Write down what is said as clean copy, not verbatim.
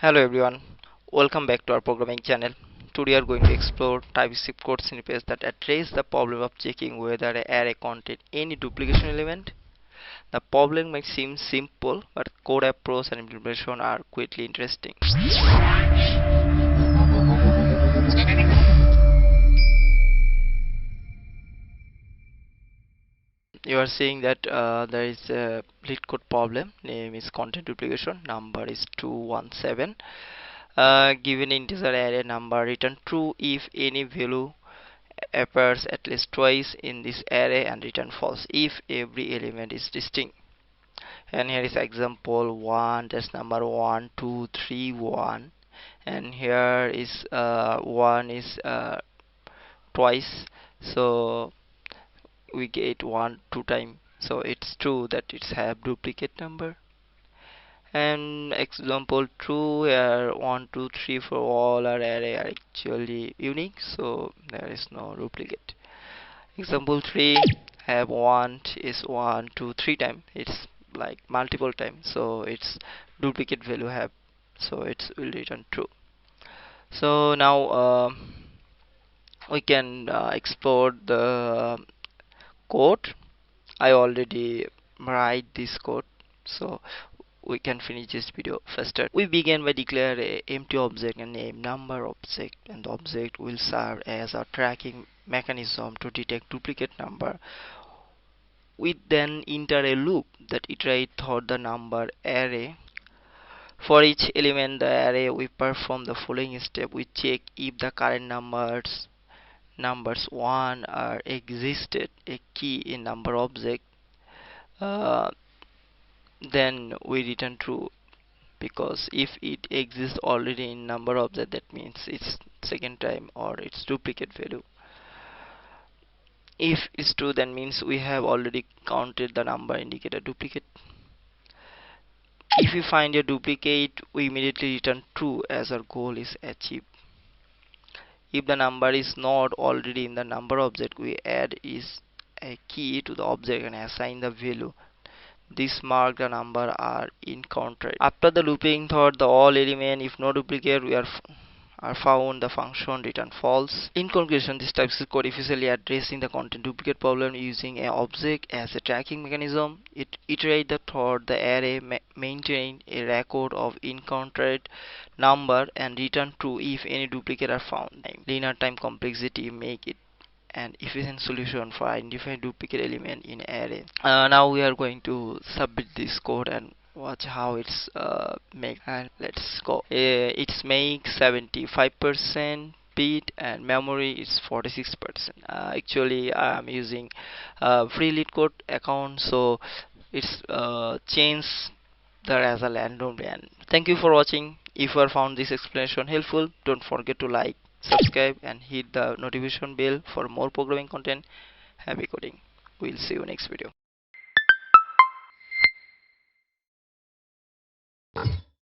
Hello everyone, welcome back to our programming channel. Today we are going to explore TypeScript code snippets that address the problem of checking whether an array contains any duplication element. The problem might seem simple, but code approach and implementation are quickly interesting. You are seeing that there is a LeetCode problem. Name is content duplication. Number is 217. Given integer array number, return true if any value appears at least twice in this array, and return false if every element is distinct. And here is example 1, that's number 1 2 3 1, and here is 1 is twice, so we get 1 2 times, so it's true that it's have duplicate number. And example 2, here 1 2 3 for all our array are actually unique, so there is no duplicate. Example 3, have 1 is 1 2 3 times, it's like multiple times, so its duplicate value have, so it will return true. So now we can explore the code. I already write this code, so we can finish this video faster. We begin by declare a empty object and name number object, and the object will serve as a tracking mechanism to detect duplicate number. We then enter a loop that iterates through the number array. For each element in the array, we perform the following step. We check if the current numbers 1 are existed a key in number object. Uh, then we return true, because if it exists already in number object, that means it's second time or its duplicate value. If it's true, then means we have already counted the number indicate a duplicate. If we find a duplicate, we immediately return true as our goal is achieved. If the number is not already in the number object, we add is a key to the object and assign the value. This mark the number are encountered. After the looping thought the all element, if no duplicate, we are found, the function return false. In conclusion, this TypeScript code efficiently addressing the content duplicate problem using an object as a tracking mechanism. It iterates the thought the array, maintain a record of encountered number, and return true if any duplicate are found. Linear time complexity make it an efficient solution for identifying duplicate element in array. Now we are going to submit this code and watch how it's make. And let's go. It's make 75% speed and memory is 46%. Actually I'm using free LeetCode account, so it's changed there as a randomly. And thank you for watching. If you have found this explanation helpful, don't forget to like, subscribe, and hit the notification bell for more programming content. Happy coding. We'll see you next video.